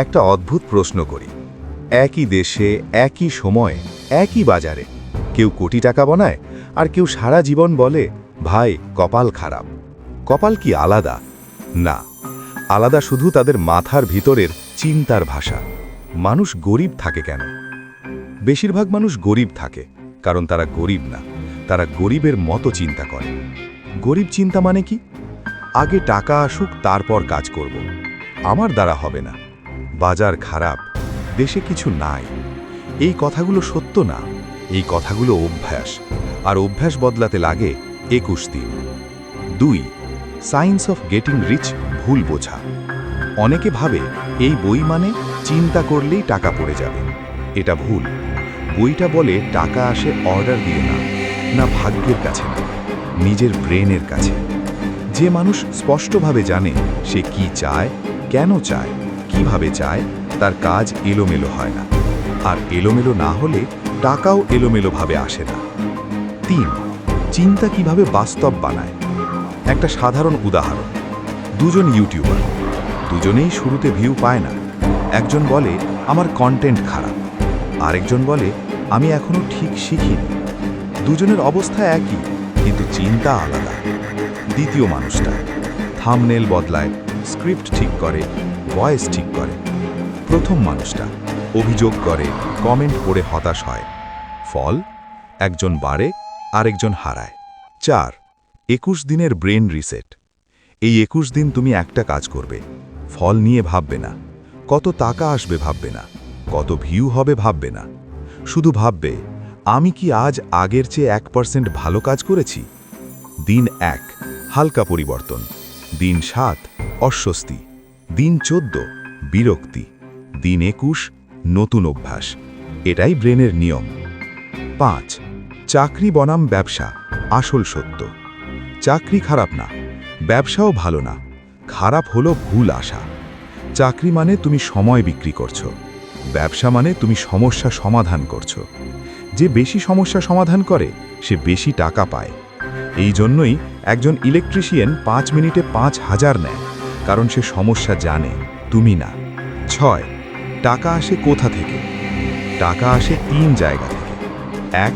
একটা অদ্ভুত প্রশ্ন করি। একই দেশে, একই সময়ে, একই বাজারে কেউ কোটি টাকা বানায়, আর কেউ সারা জীবন বলে, ভাই কপাল খারাপ। কপাল কি আলাদা? না, আলাদা শুধু তাদের মাথার ভিতরের চিন্তার ভাষা। মানুষ গরিব থাকে কেন? বেশিরভাগ মানুষ গরিব থাকে কারণ তারা গরিব না, তারা গরিবের মতো চিন্তা করে। গরিব চিন্তা মানে কি? আগে টাকা আসুক, তারপর কাজ করব। আমার দ্বারা হবে না, বাজার খারাপ, দেশে কিছু নাই। এই কথাগুলো সত্য না, এই কথাগুলো অভ্যাস, আর অভ্যাস বদলাতে লাগে 21 দিন। 2. সায়েন্স অফ গেটিং রিচ ভুল বোঝা। অনেকে ভাবে এই বই মানে চিন্তা করলেই টাকা পড়ে যাবে। এটা ভুল। বইটা বলে টাকা আসে অর্ডার দিয়ে না, না ভাগ্যের কাছে না, নিজের ব্রেনের কাছে। যে মানুষ স্পষ্টভাবে জানে সে কি চায়, কেন চায়, কিভাবে চায়, তার কাজ এলোমেলো হয় না। আর এলোমেলো না হলে টাকাও এলোমেলোভাবে আসে না। 3. চিন্তা কিভাবে বাস্তব বানায়। একটা সাধারণ উদাহরণ। দুজন ইউটিউবার, দুজনেই শুরুতে ভিউ পায় না। একজন বলে আমার কন্টেন্ট খারাপ, আরেকজন বলে আমি এখনো ঠিক শিখিনি। দুজনের অবস্থা একই, কিন্তু চিন্তা আলাদা। দ্বিতীয় মানুষটা থাম্বনেল বদলায়, স্ক্রিপ্ট ঠিক করে, ভয়েস ঠিক করে। প্রথম মানুষটা অভিযোগ করে, কমেন্ট পড়ে হতাশ হয়। ফল, একজন বাড়ে, আরেকজন হারায়। 4. 21 দিনের ব্রেন রিসেট। এই 21 দিন তুমি একটা কাজ করবে। ফল নিয়ে ভাববে না, কত টাকা আসবে ভাববে না, কত ভিউ হবে ভাববে না। শুধু ভাববে, আমি কি আজ আগের চেয়ে 1% ভালো কাজ করেছি? দিন 1 হালকা পরিবর্তন, দিন 7 অস্বস্তি, দিন 14 বিরক্তি, দিন 21 নতুন অভ্যাস। এটাই ব্রেনের নিয়ম। 5. চাকরি বনাম ব্যবসা আসল সত্য। চাকরি খারাপ না, ব্যবসাও ভালো না, খারাপ হলো ভুল আশা। চাকরি মানে তুমি সময় বিক্রি করছো, ব্যবসা মানে তুমি সমস্যা সমাধান করছো। যে বেশি সমস্যা সমাধান করে সে বেশি টাকা পায়। এই জন্যই একজন ইলেকট্রিশিয়ান 5 মিনিটে 5,000 নেয়, কারণ সে সমস্যা জানে, তুমি না। 6. টাকা আসে কোথা থেকে? টাকা আসে 3 জায়গা থেকে। 1.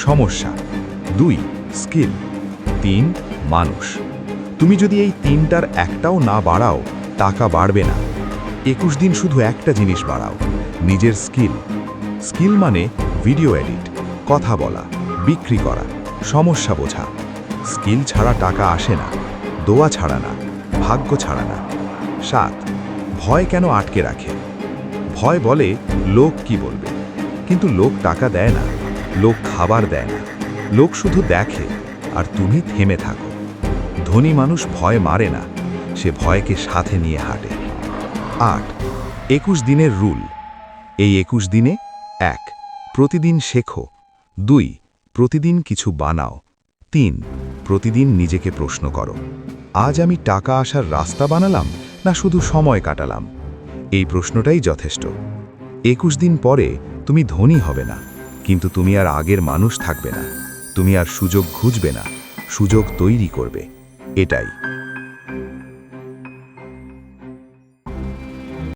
সমস্যা, 2. স্কিল, 3. মানুষ। তুমি যদি এই 3টার একটাও না বাড়াও, টাকা বাড়বে না। 21 দিন শুধু একটা জিনিস বাড়াও, নিজের স্কিল। স্কিল মানে ভিডিও এডিট, কথা বলা, বিক্রি করা, সমস্যা বোঝা। স্কিল ছাড়া টাকা আসে না, দোয়া ছাড়া না, ভাগ্য ছাড়া না। 7. ভয় কেন আটকে রাখে? ভয় বলে লোক কি বলবে, কিন্তু লোক টাকা দেয় না, লোক খাবার দেয় না, লোক শুধু দেখে, আর তুমি থেমে থাকো। ধনী মানুষ ভয় মারে না, সে ভয়কে সাথে নিয়ে হাঁটে। 8. 21 দিনের রুল। এই 21 দিনে 1. প্রতিদিন শেখো, 2. প্রতিদিন কিছু বানাও, 3. প্রতিদিন নিজেকে প্রশ্ন করো, আজ আমি টাকা আসার রাস্তা বানালাম না শুধু সময় কাটালাম? এই প্রশ্নটাই যথেষ্ট। 21 দিন পরে তুমি ধনী হবে না, কিন্তু তুমি আর আগের মানুষ থাকবে না। তুমি আর সুযোগ খুঁজবে না, সুযোগ তৈরি করবে। এটাই